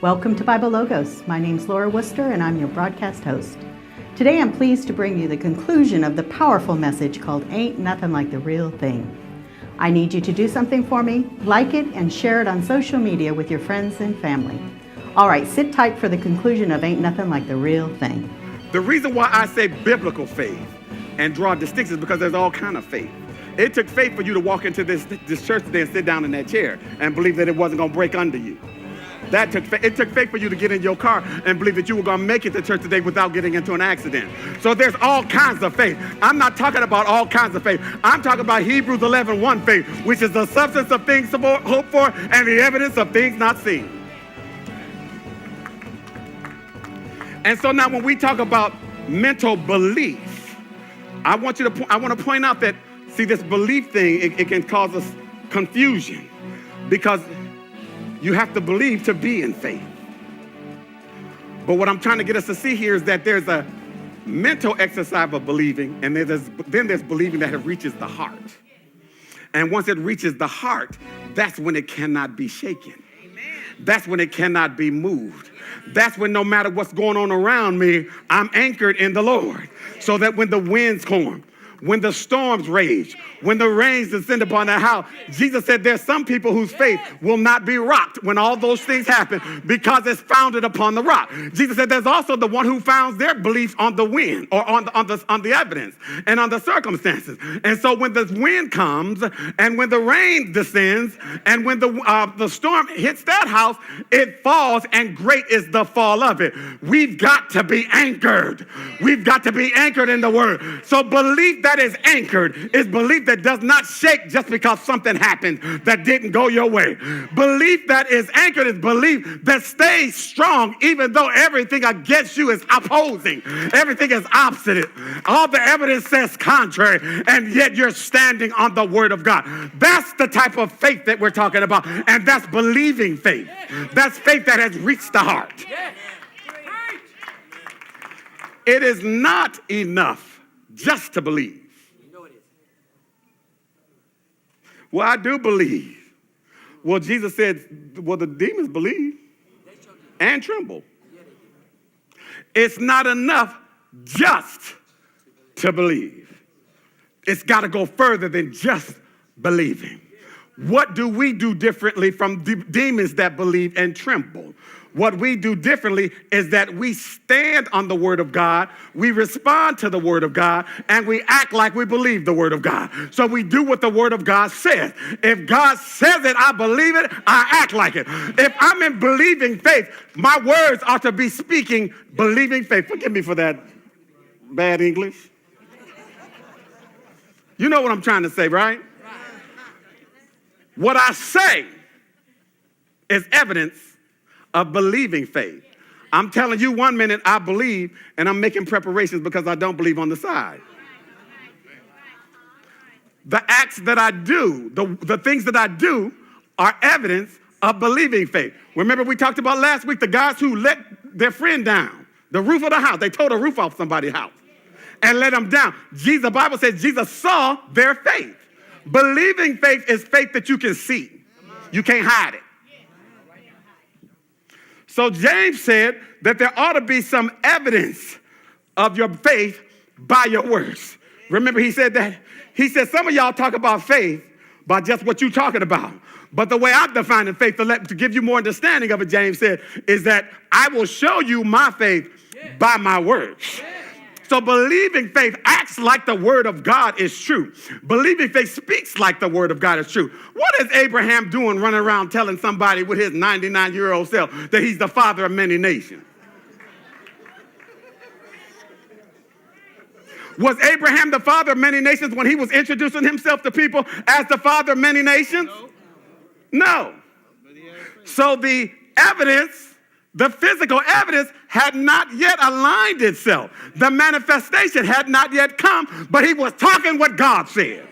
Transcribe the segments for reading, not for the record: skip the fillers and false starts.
Welcome to Bible Logos. My name's Laura Worcester and I'm your broadcast host. Today I'm pleased to bring you the conclusion of the powerful message called Ain't Nothing Like the Real Thing. I need you to do something for me, like it and share it on social media with your friends and family. All right, sit tight for the conclusion of Ain't Nothing Like the Real Thing. The reason why I say biblical faith and draw distinctions is because there's all kind of faith. It took faith for you to walk into this church today and sit down in that chair and believe that it wasn't going to break under you. It took faith for you to get in your car and believe that you were going to make it to church today without getting into an accident. So there's all kinds of faith. I'm not talking about all kinds of faith. I'm talking about Hebrews 11:1 faith, which is the substance of things hoped for and the evidence of things not seen. And so now when we talk about mental belief, I want to point out that, see, this belief thing, it can cause us confusion because you have to believe to be in faith. But what I'm trying to get us to see here is that there's a mental exercise of believing, and then there's believing that reaches the heart. And once it reaches the heart, that's when it cannot be shaken. That's when it cannot be moved. That's when no matter what's going on around me, I'm anchored in the Lord. So that when the winds come, when the storms rage, when the rains descend upon the house, Jesus said there's some people whose faith will not be rocked when all those things happen because it's founded upon the rock. Jesus said there's also the one who founds their belief on the wind or on the evidence and on the circumstances. And so when the wind comes and when the rain descends and when the storm hits that house, it falls and great is the fall of it. We've got to be anchored. We've got to be anchored in the word. So belief that is anchored is belief that does not shake just because something happened that didn't go your way. Belief that is anchored is belief that stays strong even though everything against you is opposing. Everything is opposite. All the evidence says contrary, and yet you're standing on the word of God. That's the type of faith that we're talking about, and that's believing faith. That's faith that has reached the heart. It is not enough just to believe. Well, I do believe. Well, Jesus said, well, the demons believe and tremble. It's not enough just to believe. It's got to go further than just believing. What do we do differently from demons that believe and tremble? What we do differently is that we stand on the word of God, we respond to the word of God, and we act like we believe the word of God. So we do what the word of God says. If God says it, I believe it, I act like it. If I'm in believing faith, my words are to be speaking believing faith. Forgive me for that bad English. You know what I'm trying to say, right? What I say is evidence of believing faith. I'm telling you 1 minute I believe, and I'm making preparations because I don't believe on the side. The acts that I do, the things that I do are evidence of believing faith. Remember we talked about last week the guys who let their friend down, the roof of the house. They tore the roof off somebody's house and let them down. The Bible says Jesus saw their faith. Believing faith is faith that you can see. You can't hide it. So James said that there ought to be some evidence of your faith by your works. Remember he said that? He said some of y'all talk about faith by just what you're talking about. But the way I'm defining faith, to give you more understanding of it, James said, is that I will show you my faith by my works. So believing faith acts like the word of God is true. Believing faith speaks like the word of God is true. What is Abraham doing running around telling somebody with his 99-year-old self that he's the father of many nations? Was Abraham the father of many nations when he was introducing himself to people as the father of many nations? No. So the evidence, the physical evidence had not yet aligned itself. The manifestation had not yet come, but he was talking what God said.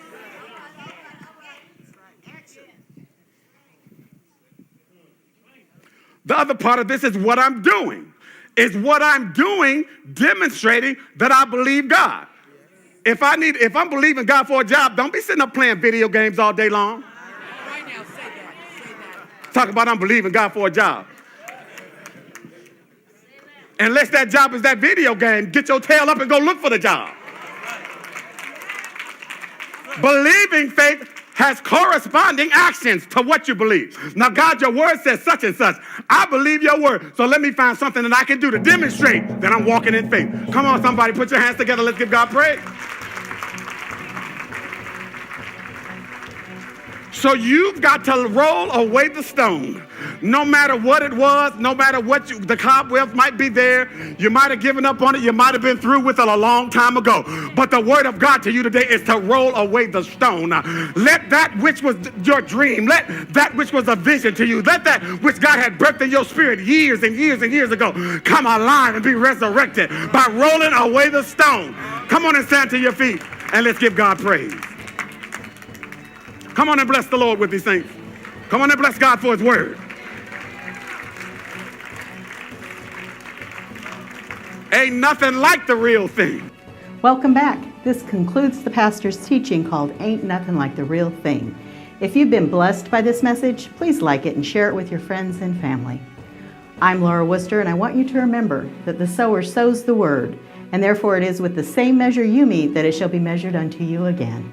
The other part of this is what I'm doing. Is what I'm doing demonstrating that I believe God? If I'm believing God for a job, don't be sitting up playing video games all day long. Right now, say that. Talk about I'm believing God for a job. Unless that job is that video game, get your tail up and go look for the job. Believing faith has corresponding actions to what you believe. Now, God, your word says such and such. I believe your word. So let me find something that I can do to demonstrate that I'm walking in faith. Come on, somebody, put your hands together. Let's give God praise. So you've got to roll away the stone. No matter what it was, no matter what the cobwebs might be there, you might have given up on it, you might have been through with it a long time ago. But the word of God to you today is to roll away the stone. Let that which was your dream, let that which was a vision to you, let that which God had birthed in your spirit years and years and years ago come alive and be resurrected by rolling away the stone. Come on and stand to your feet and let's give God praise. Come on and bless the Lord with these things. Come on and bless God for his word. Ain't nothing like the real thing. Welcome back. This concludes the pastor's teaching called Ain't Nothing Like the Real Thing. If you've been blessed by this message, please like it and share it with your friends and family. I'm Laura Worcester, and I want you to remember that the sower sows the word, and therefore it is with the same measure you meet that it shall be measured unto you again.